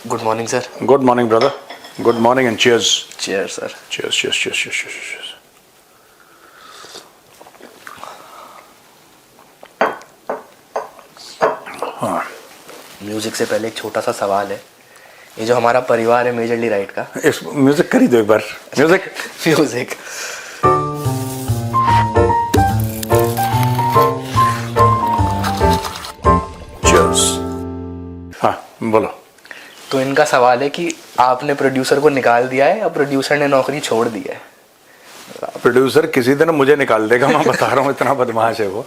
Good morning sir. Good morning brother, good morning and cheers. Cheers sir. Cheers cheers cheers cheers. हाँ, music से पहले एक छोटा सा सवाल है। ये जो हमारा परिवार है मेजरली राइट का, इस म्यूजिक कर ही दो एक बार। Music music cheers. हाँ बोलो। तो इनका सवाल है कि आपने प्रोड्यूसर को निकाल दिया है या प्रोड्यूसर ने नौकरी छोड़ दी है? प्रोड्यूसर किसी दिन मुझे निकाल देगा, मैं बता रहा हूँ, इतना बदमाश है वो।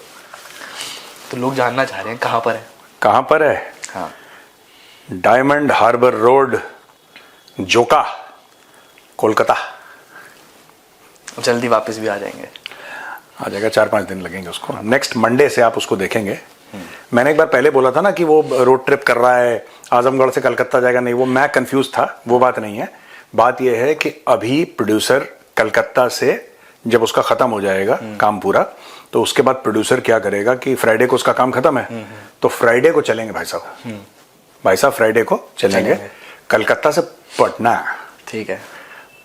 तो लोग जानना चाह रहे हैं कहाँ पर है। कहाँ पर है? हाँ, डायमंड हार्बर रोड, जोका, कोलकाता। जल्दी वापस भी आ जाएंगे। आ जाएगा, 4-5 दिन लगेंगे उसको। नेक्स्ट मंडे से आप उसको देखेंगे। मैंने एक बार पहले बोला था ना कि वो रोड ट्रिप कर रहा है, आजमगढ़ से कलकत्ता जाएगा। नहीं, वो मैं कंफ्यूज था, वो बात नहीं है। बात ये है कि अभी प्रोड्यूसर कलकत्ता से जब उसका खत्म हो जाएगा काम पूरा, तो उसके बाद प्रोड्यूसर क्या करेगा कि फ्राइडे को उसका काम खत्म है, तो फ्राइडे को चलेंगे भाई साहब। भाई साहब फ्राइडे को चलेंगे कलकत्ता से पटना। ठीक है,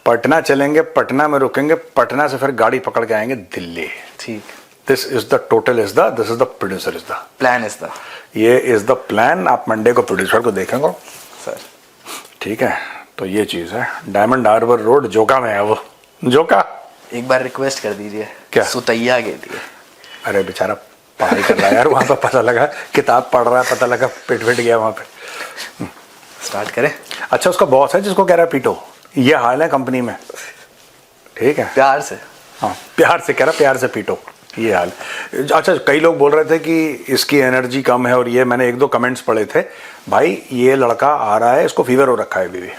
पटना चलेंगे, पटना में रुकेंगे, पटना से फिर गाड़ी पकड़ के आएंगे दिल्ली। ठीक। This is the producer is the plan is the, ये इज द प्लान। आप मंडे को प्रोड्यूसर को देखेंगे सर। ठीक है, तो ये चीज है। डायमंड हार्बर रोड जोका में है वो। जोका एक बार रिक्वेस्ट कर दीजिए। क्या? सुतैया के लिए। अरे बेचारा पढ़ाई कर रहा है यार, वहां पर पता लगा किताब पढ़ रहा है, पता लगा पेट गया वहां पे। स्टार्ट करें। अच्छा, उसका बॉस है जिसको कह रहा है पीटो। ये हाल है कंपनी में। ठीक है, प्यार से। हाँ प्यार से कह रहा, प्यार से पीटो, ये हाल। अच्छा, कई लोग बोल रहे थे कि इसकी एनर्जी कम है, और ये मैंने 1-2 कमेंट्स पढ़े थे। भाई ये लड़का आ रहा है, इसको फीवर हो रखा है अभी भी।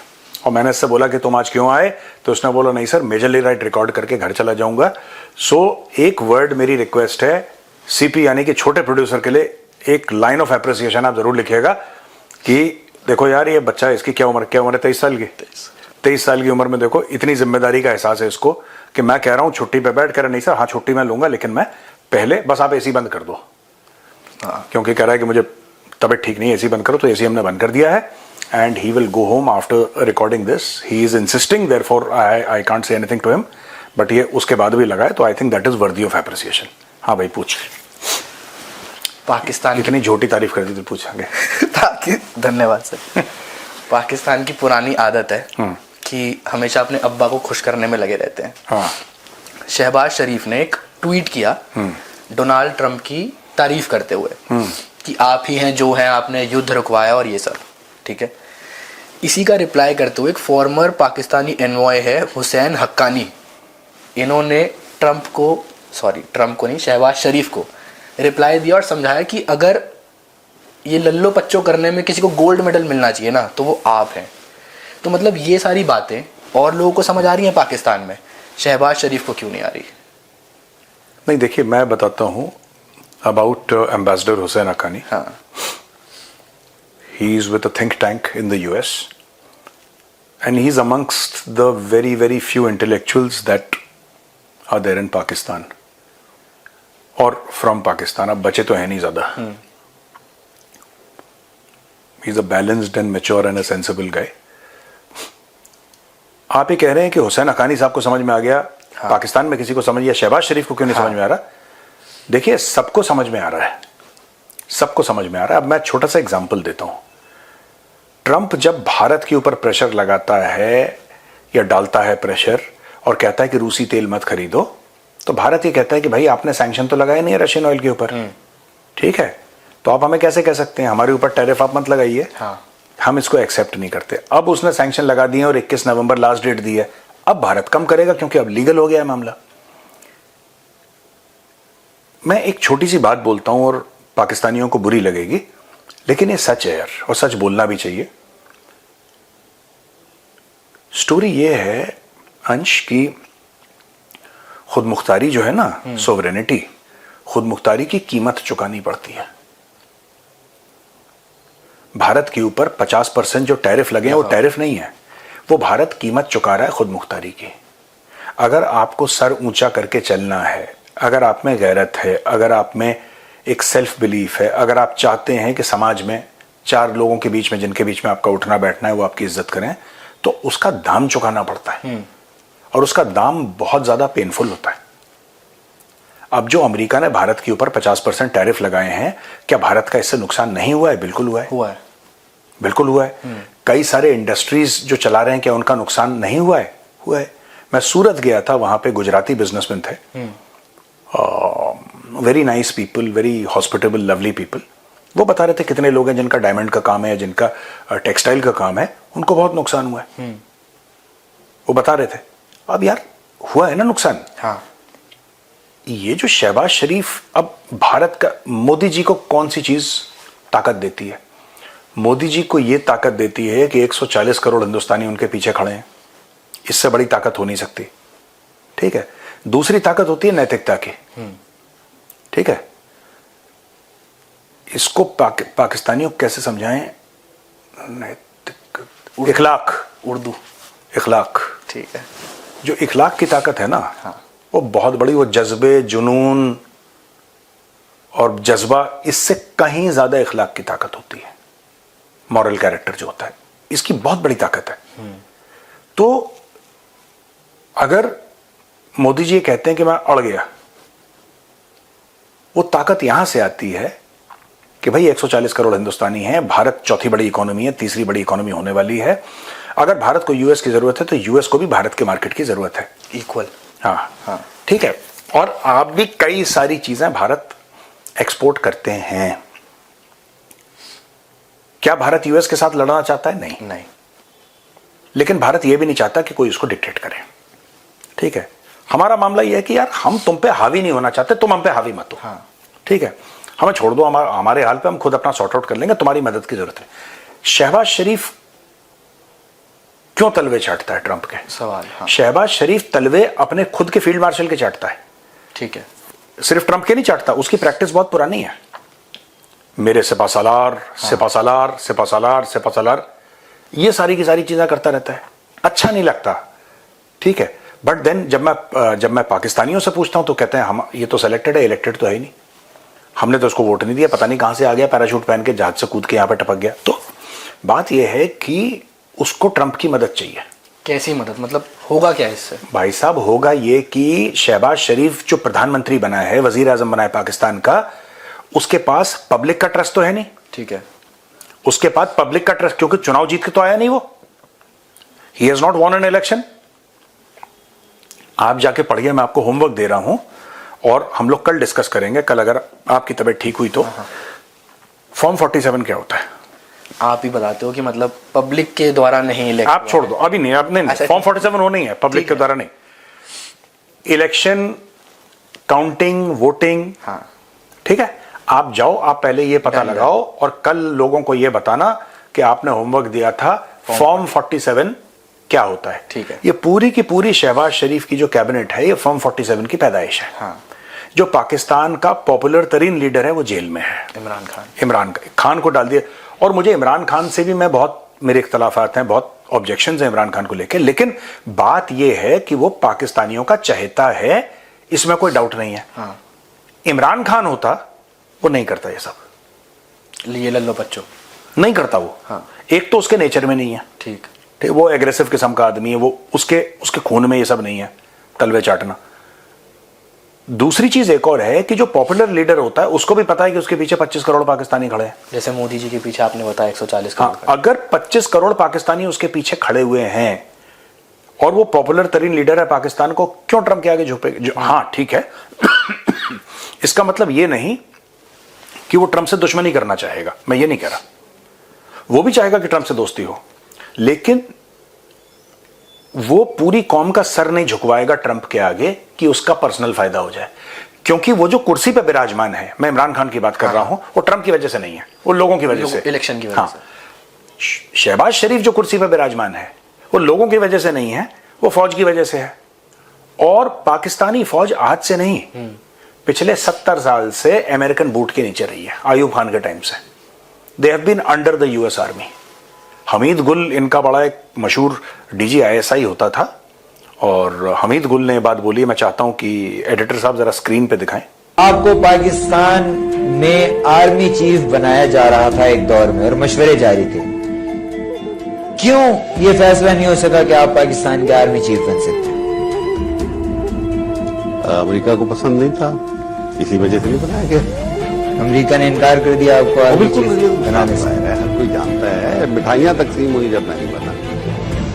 और मैंने इससे बोला कि तुम आज क्यों आए, तो उसने बोला नहीं सर, मेजरली राइट रिकॉर्ड करके घर चला जाऊंगा। सो एक वर्ड मेरी रिक्वेस्ट है, सीपी यानी कि छोटे प्रोड्यूसर के लिए एक लाइन ऑफ एप्रिसिएशन आप जरूर लिखिएगा कि देखो यार, ये बच्चा, इसकी क्या उम्र है? 23 साल की। 23 साल की उम्र में देखो इतनी जिम्मेदारी का एहसास है इसको कि मैं कह रहा हूँ छुट्टी पे बैठ कर, नहीं सर हाँ छुट्टी मैं लूंगा, लेकिन मैं पहले बस आप एसी बंद कर दो। हाँ, क्योंकि कह रहा है कि मुझे तबीयत ठीक नहीं है, एसी बंद करो। तो एसी हमने बंद कर दिया है, and he will go home after recording this. He is insisting, therefore I can't say anything to him, but ये उसके बाद भी लगा है, तो I think that is worthy of appreciation. हाँ भाई पूछ। पाकिस्तान इतनी झूठी तारीफ कर दी तो पूछेंगे। धन्यवाद सर। पाकिस्तान की पुरानी आदत है कि हमेशा अपने अब्बा को खुश करने में लगे रहते हैं। हाँ। शहबाज शरीफ ने एक ट्वीट किया डोनाल्ड ट्रंप की तारीफ करते हुए कि आप ही हैं जो हैं, आपने युद्ध रुकवाया और ये सब। ठीक है, इसी का रिप्लाई करते हुए एक फॉर्मर पाकिस्तानी एनवॉय है हुसैन हक्कानी, इन्होंने ट्रंप को नहीं, शहबाज शरीफ को रिप्लाई दिया और समझाया कि अगर ये लल्लो पच्चो करने में किसी को गोल्ड मेडल मिलना चाहिए ना, तो वो आप हैं। तो मतलब ये सारी बातें और लोगों को समझ आ रही हैं पाकिस्तान में, शहबाज शरीफ को क्यों नहीं आ रही? नहीं देखिए, मैं बताता हूँ अबाउट एम्बेसडर हुसैन हक्कानी। हाँ, he is with a think tank in the US, and he is amongst the very, very few intellectuals that are there in Pakistan or from Pakistan. अब बचे तो है नहीं ज़्यादा। He is a balanced and mature and a sensible guy. आप ही कह रहे हैं कि हुसैन हक्कानी साहब को समझ में आ गया। हाँ। पाकिस्तान में किसी को समझ, या शहबाज शरीफ को क्यों नहीं समझ में आ रहा? देखिए, सबको समझ में आ रहा है, सबको समझ में आ रहा है। अब मैं छोटा सा एग्जांपल देता हूं। ट्रंप जब भारत के ऊपर प्रेशर लगाता है या डालता है प्रेशर और कहता है कि रूसी तेल मत खरीदो, तो भारत ये कहता है कि भाई आपने सैंक्शन तो लगाया नहीं है रशियन ऑयल के ऊपर। ठीक है, तो आप हमें कैसे कह सकते हैं हमारे ऊपर टैरिफ आप मत लगाइए? हाँ। हम इसको एक्सेप्ट नहीं करते। अब उसने सैंक्शन लगा दिए और 21 नवंबर लास्ट डेट दी है। अब भारत कम करेगा क्योंकि अब लीगल हो गया है मामला। मैं एक छोटी सी बात बोलता हूं और पाकिस्तानियों को बुरी लगेगी, लेकिन ये सच है यार, और सच बोलना भी चाहिए। स्टोरी ये है अंश की, खुद मुख्तारी जो है ना, सोवरेनिटी, खुद मुख्तारी की कीमत चुकानी पड़ती है। भारत के ऊपर 50% जो टैरिफ लगे हैं वो टैरिफ नहीं है, वो भारत कीमत चुका रहा है खुद मुख्तारी की। अगर आपको सर ऊंचा करके चलना है, अगर आप में गैरत है, अगर आप में एक सेल्फ बिलीफ है, अगर आप चाहते हैं कि समाज में चार लोगों के बीच में, जिनके बीच में आपका उठना बैठना है, वो आपकी इज्जत करें, तो उसका दाम चुकाना पड़ता है और उसका दाम बहुत ज्यादा पेनफुल होता है। अब जो अमेरिका ने भारत के ऊपर 50% टैरिफ लगाए हैं, क्या भारत का इससे नुकसान नहीं हुआ है? बिल्कुल हुआ है, बिल्कुल हुआ है। कई सारे इंडस्ट्रीज जो चला रहे हैं, क्या उनका नुकसान नहीं हुआ है? हुआ है। मैं सूरत गया था, वहां पे गुजराती बिजनेसमैन थे, very nice people, very hospitable, lovely people. वो बता रहे थे कितने लोग हैं जिनका डायमंड का काम है, जिनका टेक्सटाइल का काम है, उनको बहुत नुकसान हुआ है। वो बता रहे थे। अब यार हुआ है ना नुकसान। हाँ। ये जो शहबाज शरीफ, अब भारत का, मोदी जी को कौन सी चीज ताकत देती है? मोदी जी को यह ताकत देती है कि 140 करोड़ हिंदुस्तानी उनके पीछे खड़े हैं। इससे बड़ी ताकत हो नहीं सकती, ठीक है। दूसरी ताकत होती है नैतिकता की, ठीक है। इसको पाकिस्तानियों को कैसे समझाएं? नैतिक, इखलाक, उर्दू इखलाक, ठीक है। जो इखलाक की ताकत है ना, हाँ। वो बहुत बड़ी, वो जज्बे, जुनून और जज्बा, इससे कहीं ज्यादा इखलाक की ताकत होती है। मॉरल कैरेक्टर जो होता है, इसकी बहुत बड़ी ताकत है। तो अगर मोदी जी कहते हैं कि मैं अड़ गया, वो ताकत यहां से आती है कि भाई 140 करोड़ हिंदुस्तानी हैं, भारत चौथी बड़ी इकोनॉमी है, तीसरी बड़ी इकोनॉमी होने वाली है। अगर भारत को यूएस की जरूरत है तो यूएस को भी भारत के मार्केट की जरूरत है, इक्वल। हाँ हाँ, ठीक है। और आप भी कई सारी चीजें भारत एक्सपोर्ट करते हैं। क्या भारत यूएस के साथ लड़ना चाहता है? नहीं, नहीं। लेकिन भारत यह भी नहीं चाहता कि कोई उसको डिक्टेट करे, ठीक है। हमारा मामला यह है कि यार हम तुम पे हावी नहीं होना चाहते, तुम हम पे हावी मत हो, हाँ। ठीक है। हमें छोड़ दो, हमारे हाल पे हम खुद अपना सॉर्ट आउट कर लेंगे, तुम्हारी मदद की जरूरत है। शहबाज शरीफ क्यों तलवे चाटता है ट्रंप के? सवाल, हाँ। शहबाज शरीफ तलवे अपने खुद के फील्ड मार्शल के चाटता है, ठीक है। सिर्फ ट्रंप के नहीं चाटता, उसकी प्रैक्टिस बहुत पुरानी है। मेरे सिपासालार, सिपासालार, सिपासालार, सिपासालार, ये सारी की सारी चीजें करता रहता है। अच्छा नहीं लगता, ठीक है। बट देन जब मैं पाकिस्तानियों से पूछता हूं तो कहते हैं हम, ये तो सिलेक्टेड है, इलेक्टेड तो है ही नहीं, हमने तो उसको वोट नहीं दिया, पता नहीं कहां से आ गया, पैराशूट पहन के जहाज से कूद के यहां पे टपक गया। तो बात यह है कि उसको ट्रंप की मदद चाहिए। कैसी मदद? मतलब होगा क्या इससे? भाई साहब, होगा ये कि शहबाज शरीफ जो प्रधानमंत्री बना है, वजीर आजम बना है पाकिस्तान का, उसके पास पब्लिक का ट्रस्ट तो है नहीं, ठीक है। उसके पास पब्लिक का ट्रस्ट, क्योंकि चुनाव जीत के तो आया नहीं वो, he has not von an election. आप जाके पढ़िए, मैं आपको होमवर्क दे रहा हूं और हम लोग कल डिस्कस करेंगे, कल अगर आपकी तबीयत ठीक हुई तो। फॉर्म 47 क्या होता है? आप ही बताते हो कि मतलब पब्लिक के द्वारा नहीं इलेक्ट, आप छोड़ दो अभी, नहीं आपने, फॉर्म 47 वो नहीं है, पब्लिक के द्वारा नहीं। इलेक्शन, काउंटिंग, वोटिंग, हाँ, ठीक है। आप जाओ, आप पहले ये पता लगाओ और कल लोगों को ये बताना कि आपने होमवर्क दिया था, फॉर्म 47 क्या होता है। ठीक है। ये पूरी की पूरी शहबाज शरीफ की जो कैबिनेट है, ये फॉर्म 47 की पैदाइश है। हाँ। जो पाकिस्तान का पॉपुलर तरीन लीडर है वो जेल में है, इमरान खान को डाल दिया। और मुझे इमरान खान से भी मैं बहुत, मेरे इख्तलाफात हैं, बहुत ऑब्जेक्शंस हैं इमरान खान को लेकर, लेकिन बात यह है कि वो पाकिस्तानियों का चहेता है, इसमें कोई डाउट नहीं है। हाँ। इमरान खान होता, वो नहीं करता ये सब, लिए लल्लो बच्चों, नहीं करता वो। हाँ। एक तो उसके नेचर में नहीं है, ठीक, वो एग्रेसिव किस्म का आदमी है, वो उसके खून में ये सब नहीं है, तलवे चाटना। दूसरी चीज एक और है कि जो पॉपुलर लीडर होता है उसको भी पता है कि उसके पीछे 25 करोड़ पाकिस्तानी खड़े हैं। जैसे मोदी जी के पीछे आपने बताया 140 करोड़। हाँ, अगर 25 करोड़ पाकिस्तानी उसके पीछे खड़े हुए हैं और वो पॉपुलर तरीन लीडर है पाकिस्तान को, क्यों ट्रंप के आगे झुके? हाँ ठीक है इसका मतलब ये नहीं कि वो ट्रंप से दुश्मनी करना चाहेगा, मैं ये नहीं कह रहा, वो भी चाहेगा कि ट्रंप से दोस्ती हो, लेकिन वो पूरी कौम का सर नहीं झुकवाएगा ट्रंप के आगे कि उसका पर्सनल फायदा हो जाए। क्योंकि वो जो कुर्सी पे विराजमान है, मैं इमरान खान की बात कर रहा हूं, वो ट्रंप की वजह से नहीं है, वो लोगों की वजह से, इलेक्शन की वजह से। शहबाज शरीफ जो कुर्सी पे विराजमान है वो लोगों की वजह से नहीं है, वो फौज की वजह से है। और पाकिस्तानी फौज आज से नहीं, पिछले 70 साल से अमेरिकन बूट के नीचे रही है, आयूब खान के टाइम से। They have been under the US army. Hamid Gul इनका बड़ा एक मशहूर DGISI होता था, और हमीद गुल ने बात बोली, मैं चाहता हूं कि एडिटर साहब जरा स्क्रीन पे दिखाएं। आपको पाकिस्तान में आर्मी चीफ बनाया जा रहा था एक दौर में और मशवरे जारी थे, क्यों यह फैसला नहीं हो सका कि आप पाकिस्तान के आर्मी चीफ बन सकते? अमेरिका को पसंद नहीं था, इसी वजह से नहीं बनाया गया। अमेरिका ने इनकार कर दिया आपको आर्मी चीफ बनाने से? हर कोई जानता है, मिठाइयां तकसीम हुई जब नहीं बना।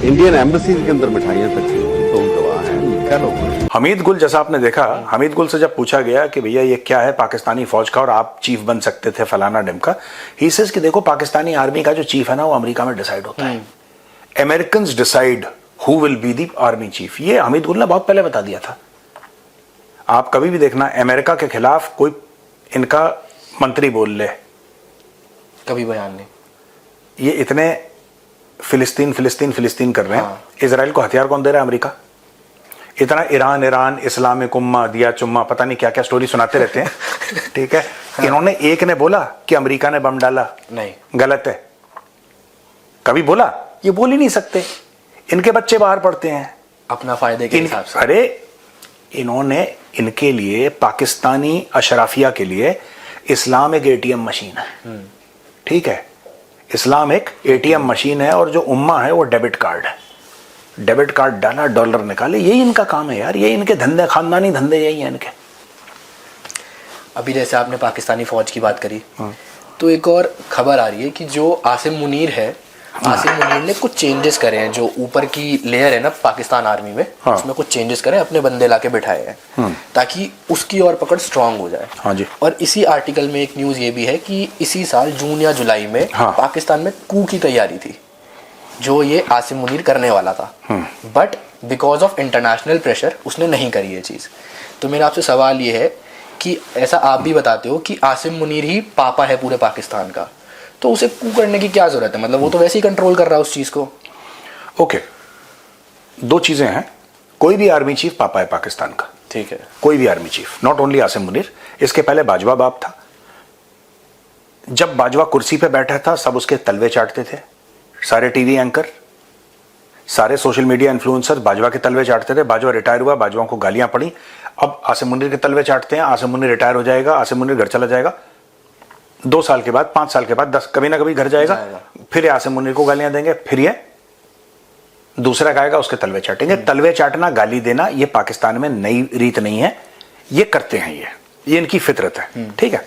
इंडियन एम्बेसी के अंदर मिठाइयां तकसीम हुई तो गवाह हैं, क्या लोग। हमीद गुल, जैसा आपने देखा, हमीद गुल से जब पूछा गया कि भैया ये क्या है पाकिस्तानी फौज का और आप चीफ बन सकते थे फलाना ढिमका, ही सेज कि देखो पाकिस्तानी आर्मी का जो चीफ है ना वो अमेरिका में डिसाइड होता है। Americans decide who will be the army chief. ये हमीद गुल ने बहुत पहले बता दिया था। आप कभी भी देखना अमेरिका के खिलाफ कोई इनका मंत्री बोल ले, कभी बयान नहीं। ये इतने फिलिस्तीन फिलिस्तीन फिलिस्तीन कर रहे हैं। हाँ। इजराइल को हथियार कौन दे रहा है? अमेरिका। इतना ईरान ईरान इस्लामिक उम्मा दिया चुम्मा पता नहीं क्या क्या स्टोरी सुनाते रहते हैं। ठीक है। हाँ। इन्होंने एक ने बोला कि अमेरिका ने बम डाला? नहीं, गलत है। कभी बोला? ये बोल ही नहीं सकते। इनके बच्चे बाहर पढ़ते हैं अपना फायदे के हिसाब से। अरे इन्होंने इनके लिए पाकिस्तानी अशराफिया के लिए इस्लाम एक एटीएम मशीन है। ठीक है, इस्लाम एक एटीएम मशीन है और जो उम्मा है वो डेबिट कार्ड है। डेबिट कार्ड डाला, डॉलर निकाले, यही इनका काम है यार। ये इनके धंधे, खानदानी धंधे यही है इनके। अभी जैसे आपने पाकिस्तानी फौज की बात करी, तो एक और खबर आ रही है कि जो आसिम मुनीर है, आसिम मुनीर ने कुछ चेंजेस करे हैं। जो ऊपर की लेयर है ना पाकिस्तान आर्मी में, उसमें कुछ चेंजेस करे, अपने बंदे लाके बिठाए हैं ताकि उसकी और पकड़ स्ट्रांग हो जाए। हाँ जी। और इसी आर्टिकल में एक न्यूज ये भी है कि इसी साल जून या जुलाई में पाकिस्तान में कू की तैयारी थी जो ये आसिम मुनीर करने वाला था, but because of international pressure उसने नहीं करी ये चीज़। तो मेरा आपसे सवाल ये है कि ऐसा आप भी बताते हो कि आसिम मुनीर ही पापा है पूरे पाकिस्तान का, तो उसे कू करने की क्या जरूरत है? मतलब वो तो वैसे ही कंट्रोल कर रहा है उस चीज़ को। ओके, दो चीज़ें हैं। कोई भी आर्मी चीफ पापा है पाकिस्तान का। ठीक है, कोई भी army chief, not only Asim Munir. इसके पहले बाजवा बाप था। जब बाजवा कुर्सी पे बैठा था सब उसके तलवे चाटते थे। सारे टीवी एंकर, सारे सोशल मीडिया इन्फ्लुएंसर बाजवा के तलवे चाटते थे। बाजवा रिटायर हुआ, बाजवा को गालियां पड़ी। अब आसिम मुनीर के तलवे चाटते हैं। आसिम मुनीर रिटायर हो जाएगा, आसिम मुनीर घर चला जाएगा, 2 साल के बाद, 5 साल के बाद, 10 कभी ना कभी घर जाएगा, फिर आसिम मुनीर को गालियां देंगे, फिर ये दूसरा गाएगा, उसके तलवे चाटेंगे। तलवे चाटना, गाली देना, ये पाकिस्तान में नई रीत नहीं है, ये करते हैं, ये इनकी फितरत है। ठीक है।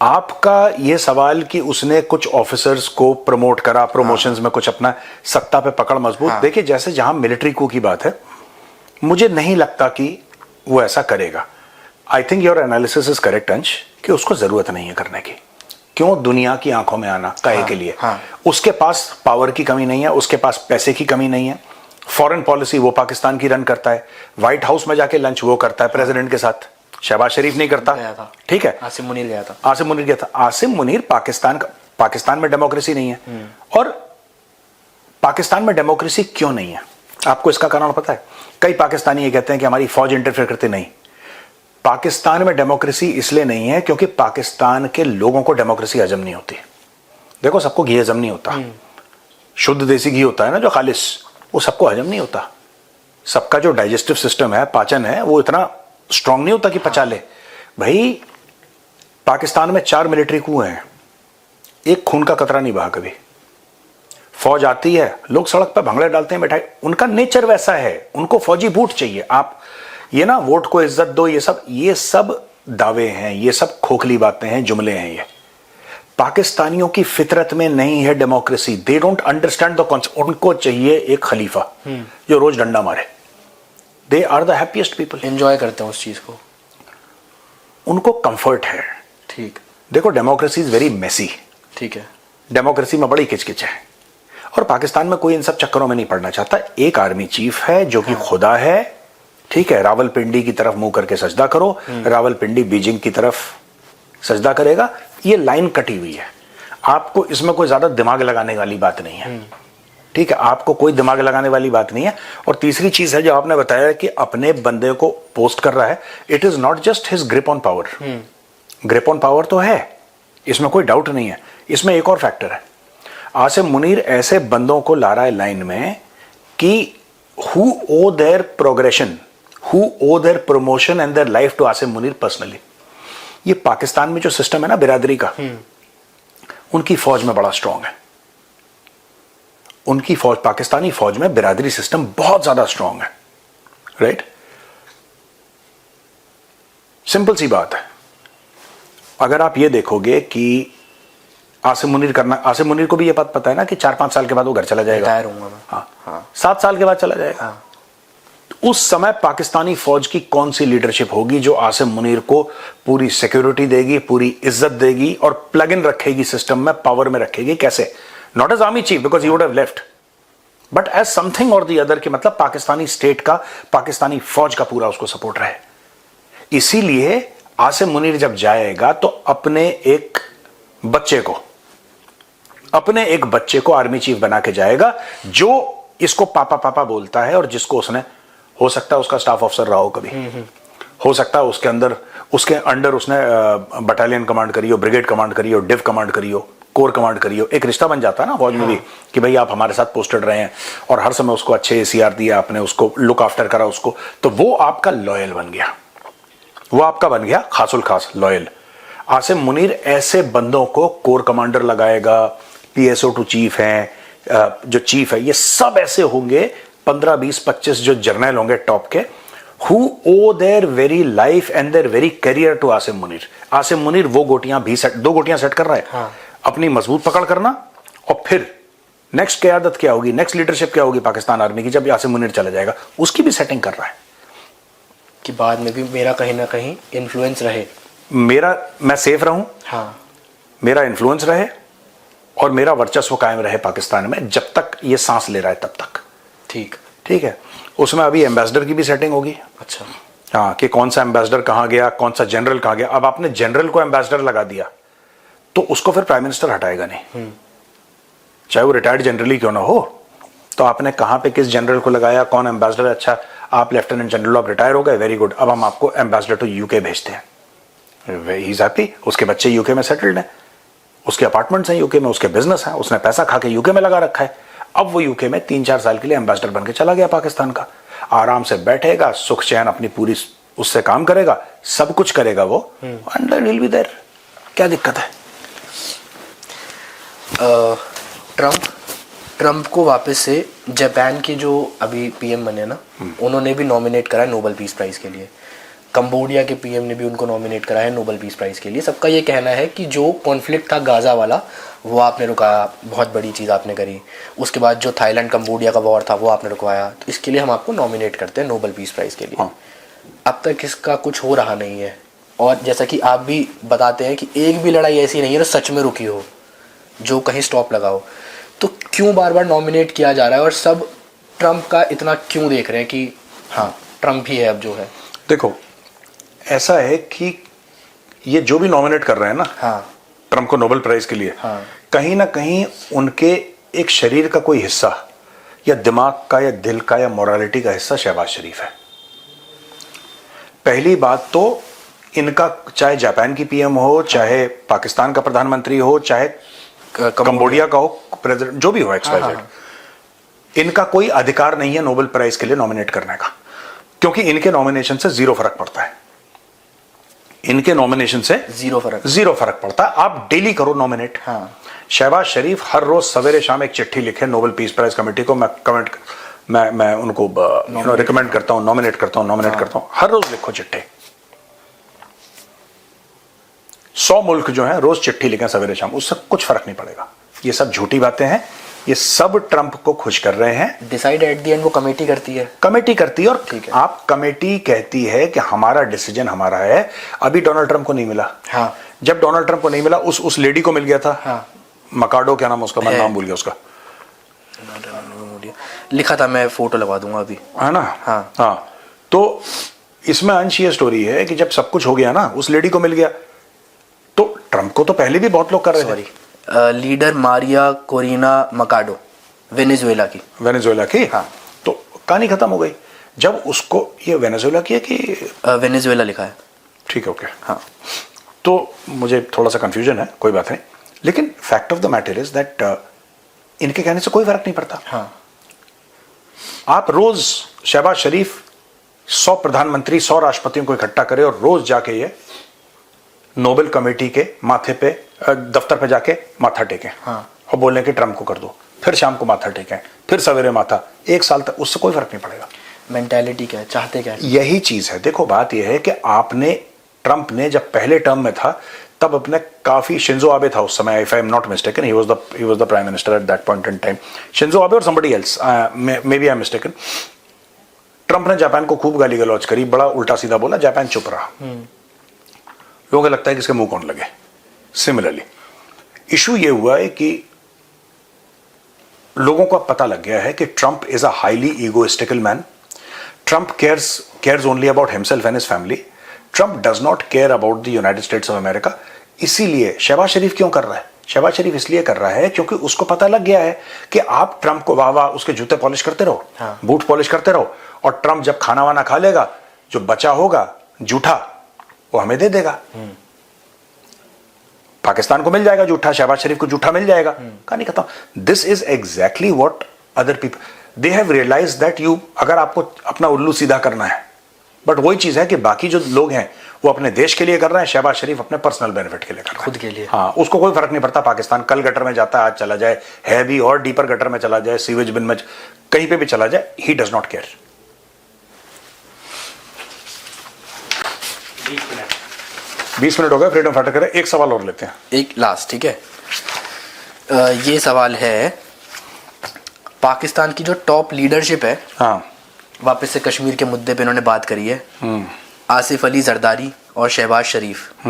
आपका ये सवाल कि उसने कुछ ऑफिसर्स को प्रमोट करा, प्रमोशंस में कुछ अपना सत्ता पे पकड़ मजबूत, देखिए जैसे जहां मिलिट्री कू की बात है, मुझे नहीं लगता कि वो ऐसा करेगा। I think your analysis is correct अंश, कि उसको जरूरत नहीं है करने की। क्यों दुनिया की आंखों में आना काहे के लिए? उसके पास पावर की कमी नहीं है, उसके पास पैसे की कमी नहीं है। फॉरेन पॉलिसी वो पाकिस्तान की रन करता है। व्हाइट हाउस में जाके लंच वो करता है प्रेसिडेंट के साथ, शहबाज शरीफ नहीं करता। ठीक है, आसिम मुनीर गया था। आसिम मुनीर गया था। आसिम मुनीर पाकिस्तान में डेमोक्रेसी नहीं है। और पाकिस्तान में डेमोक्रेसी क्यों नहीं है आपको इसका कारण पता है? कई पाकिस्तानी ये कहते हैं कि हमारी फौज इंटरफेयर करती नहीं। पाकिस्तान में डेमोक्रेसी इसलिए नहीं है क्योंकि पाकिस्तान के लोगों को डेमोक्रेसी हजम नहीं होती। देखो सबको घी हजम नहीं होता। शुद्ध देसी घी होता है ना जो खालिस, वो सबको हजम नहीं होता। सबका जो डाइजेस्टिव सिस्टम है, पाचन है, वो इतना स्ट्रांग नहीं होता कि पचा ले। भाई पाकिस्तान में 4 मिलिट्री कू हैं, एक खून का कतरा नहीं बहा कभी। फौज आती है, लोग सड़क पर भंगड़े डालते हैं, मिठाई, उनका नेचर वैसा है, उनको फौजी बूट चाहिए। आप ये ना वोट को इज्जत दो, ये सब दावे हैं, ये सब खोखली बातें हैं, जुमले हैं। ये पाकिस्तानियों की फितरत में नहीं है democracy. They don't understand the concept. उनको चाहिए एक खलीफा जो रोज डंडा मारे। They are the happiest people. Enjoy करते हैं उस चीज को, उनको कंफर्ट है। ठीक। देखो डेमोक्रेसी इज वेरी मेसी। ठीक है, डेमोक्रेसी में बड़ी किचकिच है और पाकिस्तान में कोई इन सब चक्करों में नहीं पड़ना चाहता। एक आर्मी चीफ है जो कि खुदा है। ठीक है, रावलपिंडी की तरफ मुंह करके सजदा करो, रावलपिंडी बीजिंग की तरफ सजदा करेगा। ये लाइन कटी हुई है। आपको इसमें कोई ज्यादा दिमाग लगाने वाली बात नहीं है। ठीक है, आपको कोई दिमाग लगाने वाली बात नहीं है। और तीसरी चीज है जो आपने बताया कि अपने बंदे को पोस्ट कर रहा है, it is not just his grip on power. Grip on power तो है, इसमें कोई डाउट नहीं है। इसमें एक और फैक्टर है, आसिम मुनीर ऐसे बंदों को ला रहा है लाइन में कि who owe their progression who owe their promotion and their life to Asim Munir personally. ये पाकिस्तान में जो सिस्टम है ना बिरादरी का, उनकी फौज में बड़ा स्ट्रांग है. उनकी फौज, पाकिस्तानी फौज में बिरादरी सिस्टम बहुत ज्यादा स्ट्रांग है. राइट? सिंपल सी बात है. अगर आप ये देखोगे कि आसिम मुनीर को भी ये बात पता है ना कि 4-5 साल के बाद वो घर चला जाएगा. रिटायर होऊंगा मैं. हाँ, 7 साल के बाद चला जाएगा. तो उस समय पाकिस्तानी फौज की कौन सी लीडरशिप होगी जो आसिम मुनीर को पूरी सिक्योरिटी देगी, पूरी इज्जत देगी और प्लग इन रखेगी सिस्टम में, पावर में रखेगी? कैसे? Not as army chief because he would have left, but as something or the other, कि मतलब पाकिस्तानी स्टेट का, पाकिस्तानी फौज का पूरा उसको सपोर्ट रहे. इसीलिए आसिम मुनीर जब जाएगा तो अपने एक बच्चे को आर्मी चीफ बना के जाएगा, जो इसको पापा पापा बोलता है और जिसको उसने, हो सकता है उसका स्टाफ ऑफिसर रहा हो कभी, हो सकता है उसके अंडर उसने बटालियन कमांड करी हो, ब्रिगेड कमांड करी हो, डिव कमांड करी हो, कोर कमांड करी हो. एक रिश्ता बन जाता है ना फौज में भी कि भाई आप हमारे साथ पोस्टेड रहे हैं और हर समय उसको अच्छे ACR दिया आपने, उसको लुक आफ्टर करा उसको, तो वो आपका लॉयल बन गया, वो आपका बन गया खासुल खास लॉयल. आसिम मुनीर ऐसे बंदों को कोर कमांडर लगाएगा, PSO2 चीफ हैं, जो चीफ है, ये सब ऐसे होंगे 15, 20, 25 जो जर्नल होंगे टॉप के, who owe their very life and their very career to Asim Munir. Asim Munir वो गोटियां भी दो गोटियां सेट कर रहा है. अपनी मजबूत पकड़ करना, और फिर नेक्स्ट क्यादत क्या होगी, नेक्स्ट लीडरशिप क्या होगी पाकिस्तान आर्मी की जब आसिम मुनीर चला जाएगा, उसकी भी सेटिंग कर रहा है कि बाद में भी मेरा कहीं ना कहीं इन्फ्लुएंस रहे, मैं सेफ रहूं, हाँ, मेरा इन्फ्लुएंस रहे और मेरा वर्चस्व कायम रहे पाकिस्तान में जब तक ये सांस ले रहा है तब तक. ठीक है. उसमें अभी एम्बेसडर की भी सेटिंग होगी. अच्छा. हाँ, कि कौन सा एम्बेसडर कहां गया, कौन सा जनरल कहां गया. अब आपने जनरल को एम्बेसडर लगा दिया तो उसको फिर प्राइम मिनिस्टर हटाएगा नहीं, चाहे वो रिटायर्ड जनरल ही क्यों ना हो. तो आपने कहां पे किस जनरल को लगाया, कौन एम्बेसडर. अच्छा, आप लेफ्टिनेंट जनरल, आप रिटायर हो गए, वेरी गुड, अब हम आपको एम्बेसडर टू यूके भेजते हैं. He is happy. उसके बच्चे यूके में सेटल्ड हैं, उसके अपार्टमेंट्स हैं यूके में, उसके बिजनेस हैं, उसने पैसा खा के यूके में लगा रखा है. अब वो यूके में 3-4 साल के लिए एम्बेसडर बन के चला गया पाकिस्तान का. आराम से बैठेगा, सुख चैन अपनी पूरी उससे काम करेगा, सब कुछ करेगा वो, एंड विल बी देयर. क्या दिक्कत है? ट्रम्प को वापस से जापान के जो अभी PM बने ना, उन्होंने भी नॉमिनेट करा है नोबेल पीस प्राइज के लिए. कंबोडिया के PM ने भी उनको नॉमिनेट करा है नोबेल पीस प्राइज के लिए. सबका ये कहना है कि जो कॉन्फ्लिक्ट था गाजा वाला, वो आपने रुकाया, बहुत बड़ी चीज़ आपने करी. उसके बाद जो थाईलैंड कंबोडिया का वॉर था वो आपने रुकवाया, तो इसके लिए हम आपको नॉमिनेट करते हैं नोबेल पीस प्राइज के लिए. अब तक इसका कुछ हो रहा नहीं है, और जैसा कि आप भी बताते हैं कि एक भी लड़ाई ऐसी नहीं है जो सच में रुकी हो, जो कहीं स्टॉप लगा हो. तो क्यों बार बार नॉमिनेट किया जा रहा है और सब ट्रम्प का इतना क्यों देख रहे हैं कि हाँ ट्रम्प ही है अब जो है? देखो, ऐसा है कि ये जो भी नॉमिनेट कर रहे हैं ना, हाँ, ट्रम्प को नोबेल प्राइज के लिए, हाँ, कहीं ना कहीं उनके एक शरीर का कोई हिस्सा या दिमाग का या दिल का या मोरालिटी का हिस्सा शहबाज शरीफ है. पहली बात तो इनका, चाहे जापान की PM हो, चाहे पाकिस्तान का प्रधानमंत्री हो, चाहे कंबोडिया का हो प्रेसिडेंट, जो भी हो, XYZ, इनका कोई अधिकार नहीं है नोबेल प्राइज के लिए नॉमिनेट करने का, क्योंकि इनके नॉमिनेशन से जीरो फर्क पड़ता है. इनके नॉमिनेशन से जीरो फर्क पड़ता है. आप डेली करो नॉमिनेट. हाँ. शहबाज शरीफ हर रोज सवेरे शाम एक चिट्ठी लिखे नोबेल पीस प्राइज कमेटी को. मैं उनको रिकमेंड करता हूं, नॉमिनेट करता हूं. हर रोज लिखो चिट्ठी. 100 मुल्क जो है रोज चिट्ठी लिखें सवेरे शाम, उससे कुछ फर्क नहीं पड़ेगा. ये सब झूठी बातें हैं, ये सब ट्रंप को खुश कर रहे हैं. डिसाइड एट द एंड वो कमेटी करती है. और आप कमेटी कहती है कि हमारा डिसीजन हमारा है. अभी डोनाल्ड ट्रंप को नहीं मिला. हाँ. जब डोनाल्ड ट्रंप को नहीं मिला, उस लेडी को मिल गया था. हाँ. मकाडो, क्या नाम उसका, मैं नाम भूल गया उसका, लिखा था, मैं फोटो लगा दूंगा अभी, है ना. हाँ. तो इसमें अंश ये स्टोरी है कि जब सब कुछ हो गया ना, उस लेडी को मिल गया, तो ट्रंप को तो पहले भी बहुत लोग कर रहे थे. लीडर मारिया कोरिना मकाडो, वेनेजुएला की. हाँ. तो कहानी खत्म हो गई. जब उसको, ये वेनेजुएला की है कि वेनेजुएला लिखा है. ठीक है, ओके. हाँ. तो मुझे थोड़ा सा कंफ्यूजन है, कोई बात नहीं. लेकिन fact of the matter is that इनके कहने से कोई फर्क नहीं पड़ता. हाँ. आप रोज शहबाज शरीफ 100 प्रधानमंत्री 100 राष्ट्रपतियों को इकट्ठा करे और रोज जाके ये नोबेल कमेटी के माथे पे दफ्तर पे जाके माथा टेकें और बोलने कि ट्रम्प को कर दो, फिर शाम को माथा टेकें, फिर सवेरे माथा, 1 साल तक उससे कोई फर्क नहीं पड़ेगा। मेंटालिटी क्या है, चाहते क्या है? यही चीज है। देखो बात यह है कि आपने, ट्रम्प ने जब पहले टर्म में था तब अपने काफी, शिंजो आबे था उस समय, if I am not mistaken, he was the prime minister at that point in time, Shinzo Abe और somebody else, maybe I am mistaken. Trump ने जापान को खूब गाली गलौज करी, बड़ा उल्टा सीधा बोला, जापान चुप रहा। लोगों को लगता है कि इसके मुंह कौन लगे। सिमिलरली इशू ये हुआ है कि लोगों को अब पता लग गया है कि Trump is a highly egoistical man. Trump cares only about himself and his family. Trump does not care about the United States of America. इसीलिए शहबाज शरीफ क्यों कर रहा है? शहबाज शरीफ इसलिए कर रहा है क्योंकि उसको पता लग गया है कि आप ट्रम्प को वाह वाह उसके जूते पॉलिश करते रहो, बूट पॉलिश करते रहो, और ट्रम्प जब खाना वाना खा लेगा, जो बचा होगा जूठा वो हमें दे देगा। पाकिस्तान को मिल जाएगा जूठा, शहबाज शरीफ को जूठा मिल जाएगा। कहानी खत्म। This is exactly what other people, they have realise that you, अगर आपको अपना उल्लू सीधा करना है, बट वही चीज है कि बाकी जो लोग हैं वो अपने देश के लिए कर रहे हैं, शहबाज शरीफ अपने पर्सनल बेनिफिट के लिए कर रहा है, खुद के लिए। हाँ, उसको कोई फर्क नहीं पड़ता। पाकिस्तान कल गटर में जाता है, आज चला जाए, है भी और डीपर गटर में चला जाए, सीवेज बिन में कहीं पे भी चला जाए, he does not care. 20 minute हो गए, फ्रीडम फाइटर करें। एक सवाल और लेते हैं, एक लास्ट, ठीक है। ये सवाल है, पाकिस्तान की जो टॉप लीडरशिप है, हाँ, वापस से कश्मीर के मुद्दे पे इन्होंने बात करी है। आसिफ अली जरदारी और शहबाज शरीफ,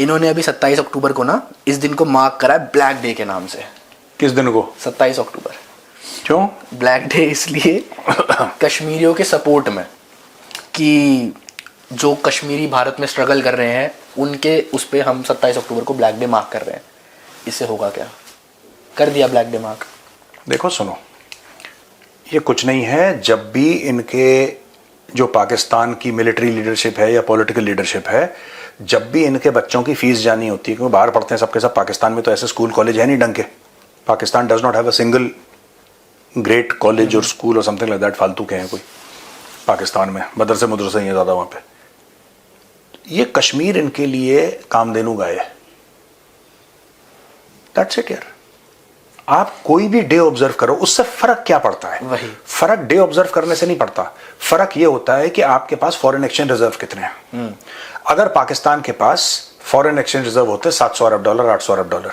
इन्होंने अभी 27 अक्टूबर को ना इस दिन को मार्क करा है ब्लैक डे के नाम से। किस दिन को? 27 अक्टूबर। क्यों ब्लैक डे? इसलिए कश्मीरियों के सपोर्ट में, कि जो कश्मीरी भारत में स्ट्रगल कर रहे हैं उनके उस पे हम 27 अक्टूबर को ब्लैक डे मार्क कर रहे हैं। इससे होगा क्या? कर दिया ब्लैक डे मार्क। देखो सुनो, ये कुछ नहीं है। जब भी इनके जो पाकिस्तान की मिलिट्री लीडरशिप है या पॉलिटिकल लीडरशिप है, जब भी इनके बच्चों की फीस जानी होती है, क्योंकि बाहर पढ़ते हैं सबके सब, पाकिस्तान में तो ऐसे स्कूल कॉलेज है नहीं ढंग के। Pakistan does not have a single great college और स्कूल और समथिंग लाइक दैट। फालतू के हैं कोई पाकिस्तान में, मदरसे मुदरसे ही है ज़्यादा वहाँ पे। ये कश्मीर इनके लिए कामधेनु गाय है। दैट्स इट यार। आप कोई भी डे ऑब्जर्व करो, उससे फर्क क्या पड़ता है? वही फर्क डे ऑब्जर्व करने से नहीं पड़ता। फर्क ये होता है कि आपके पास फॉरेन एक्सचेंज रिजर्व कितने हैं। अगर पाकिस्तान के पास फॉरेन एक्सचेंज रिजर्व होते 700 अरब डॉलर, 800 अरब डॉलर,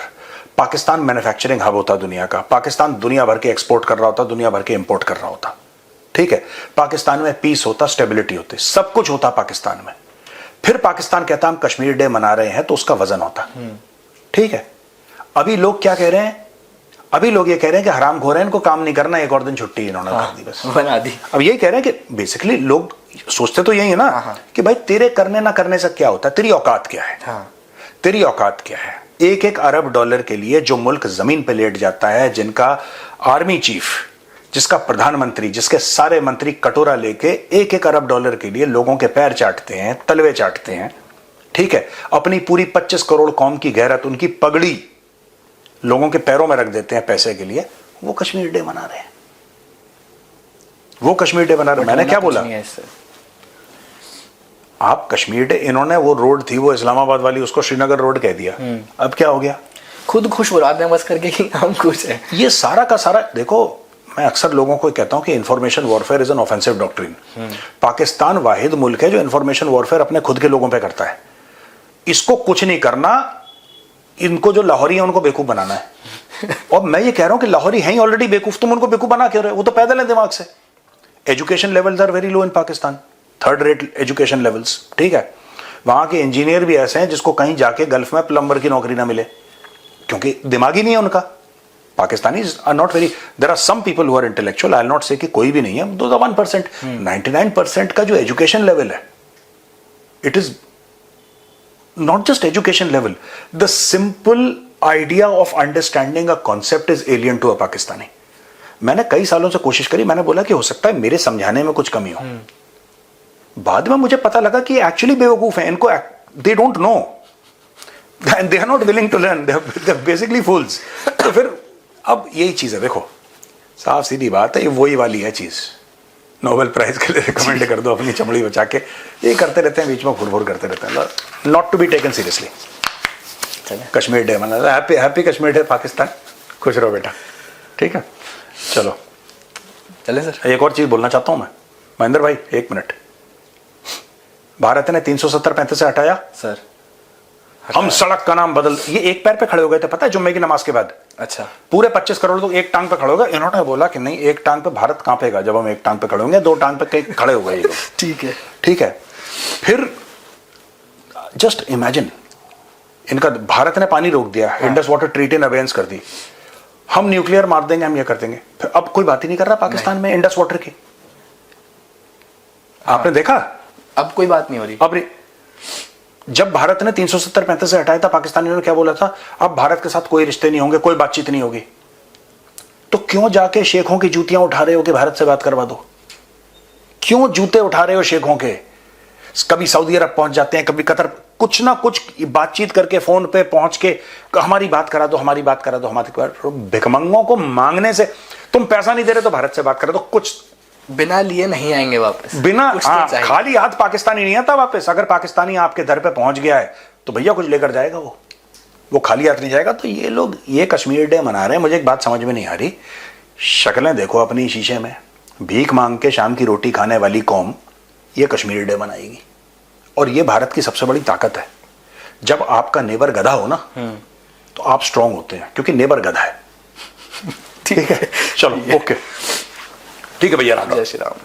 पाकिस्तान मैन्युफैक्चरिंग हब होता दुनिया का। पाकिस्तान दुनिया भर के एक्सपोर्ट कर रहा होता, दुनिया भर के इंपोर्ट कर रहा होता। ठीक है, पाकिस्तान में पीस होता, स्टेबिलिटी होती, सब कुछ होता पाकिस्तान में। फिर पाकिस्तान कहता हम कश्मीर डे मना रहे हैं तो उसका वजन होता। ठीक है, अभी लोग क्या कह रहे हैं? अभी लोग ये कह रहे हैं कि हरामखोर हैं, इनको काम नहीं करना, एक और दिन छुट्टी इन्होंने कर दी, बस बना दी। अब यही कह रहे हैं कि बेसिकली लोग सोचते तो यही है ना कि भाई तेरे करने ना करने से क्या होता है, तेरी औकात क्या है? तेरी औकात क्या है? 1-1 अरब डॉलर के लिए जो मुल्क जमीन पे लेट जाता है, जिनका आर्मी चीफ, जिसका प्रधानमंत्री, जिसके सारे मंत्री कटोरा लेके 1-1 अरब डॉलर के लिए लोगों के पैर चाटते हैं, तलवे चाटते हैं। ठीक है, अपनी पूरी 25 करोड़ कौम की गैरत, उनकी पगड़ी लोगों के पैरों में रख देते हैं पैसे के लिए। वो कश्मीर डे मना रहे हैं, वो कश्मीर डे मना रहे हैं। मैंने क्या बोला? आप कश्मीर डे, इन्होंने वो रोड थी वो इस्लामाबाद वाली, उसको श्रीनगर रोड कह दिया। अब क्या हो गया? खुद खुश हो रहा है बस करके कि हम खुश हैं। ये सारा का सारा देखो, मैं अक्सर लोगों को कहता हूं कि information warfare is an offensive doctrine. Pakistan वाहिद मुल्क है जो इंफॉर्मेशन वॉरफेयर अपने खुद के लोगों पे करता है। इसको कुछ नहीं करना, इनको जो लाहौरी है उनको बेवकूफ बनाना है। और मैं ये कह रहा हूं कि लाहौरी हैं ही ऑलरेडी बेवकूफ, तुम उनको बेवकूफ बना क्यों रहे? वो तो पैदल है दिमाग से। Education levels are very low in Pakistan, 3rd rate education levels. ठीक है, वहां के इंजीनियर भी ऐसे हैं जिसको कहीं जाके गल्फ में प्लम्बर की नौकरी ना मिले, क्योंकि दिमाग ही नहीं है उनका। Pakistanis are not very, there are some people who are intellectual, I'll not say कि कोई भी नहीं है, those are 1%, 99% का जो एजुकेशन लेवल है, it is not just education level, the simple idea of understanding a concept is alien to a Pakistani. मैंने कई सालों से कोशिश करी, मैंने बोला कि हो सकता है मेरे समझाने में कुछ कमी हो। बाद में मुझे पता लगा कि एक्चुअली बेवकूफ हैं, इनको they don't know and they are not willing to learn, they are basically fools। तो फिर अब यही चीज है, देखो साफ सीधी बात है, ये वही वाली है चीज नोबेल प्राइज के लिए रिकमेंड कर दो अपनी चमड़ी बचा के। ये करते रहते हैं बीच में, फुरफुर करते रहते हैं, not to be taken seriously. Kashmir day मना, happy happy Kashmir day Pakistan, खुश रहो बेटा, ठीक है। चलो चले सर। एक और चीज बोलना चाहता हूं मैं, महेंद्र भाई 1 मिनट। भारत ने 370-35 से हटाया सर, हम सड़क का नाम बदल, ये एक पैर पे खड़े हो गए थे पता है, जुम्मे की नमाज के बाद। अच्छा, पूरे 25 करोड़ लोग एक टांग पे खड़े हो गए। इन्होंने बोला कि नहीं, एक टांग पे भारत कांपेगा जब हम एक टांग पे खड़े होंगे, 2 टांग पे कहीं खड़े हो गए ये लोग। ठीक है, ठीक है। फिर जस्ट इमेजिन, इनका भारत ने पानी रोक दिया, इंडस वाटर ट्रीटी ने अबेंस कर दी, हम न्यूक्लियर मार देंगे, हम ये कर देंगे। फिर अब कोई बात ही नहीं कर रहा पाकिस्तान में इंडस वाटर की। आपने देखा, अब कोई बात नहीं हो रही। अब जब भारत ने 370-35 से हटाया था, पाकिस्तानियों ने क्या बोला था, अब भारत के साथ कोई रिश्ते नहीं होंगे, कोई बातचीत नहीं होगी। तो क्यों जाके शेखों की जूतियां उठा रहे हो कि भारत से बात करवा दो? क्यों जूते उठा रहे हो शेखों के? कभी सऊदी अरब पहुंच जाते हैं, कभी कतर, कुछ ना कुछ बातचीत करके फोन पे पहुंच के हमारी बात करा दो, हमारी बात करा दो, हमारी बात। भिखमंगों को मांगने से, तुम पैसा नहीं दे रहे तो भारत से बात करा दो। कुछ बिना लिए नहीं आएंगे वापस, बिना कुछ तो चाहिए। खाली हाथ पाकिस्तानी नहीं आता वापस। अगर पाकिस्तानी आपके दर पे पहुंच गया है तो भैया कुछ लेकर जाएगा, वो खाली हाथ नहीं जाएगा। तो ये लोग ये कश्मीर डे मना रहे हैं, मुझे एक बात समझ में नहीं आ रही। शक्लें देखो अपनी शीशे में, भीख मांग के शाम की रोटी खाने वाली कौम ये कश्मीर डे मनाएगी। और ये भारत की सबसे बड़ी ताकत है। जब आपका नेबर गधा हो ना तो आप स्ट्रांग होते हैं, क्योंकि नेबर गधा है। ठीक है, चलो ओके, ठीक है भैया, राम राम। जय श्री राम।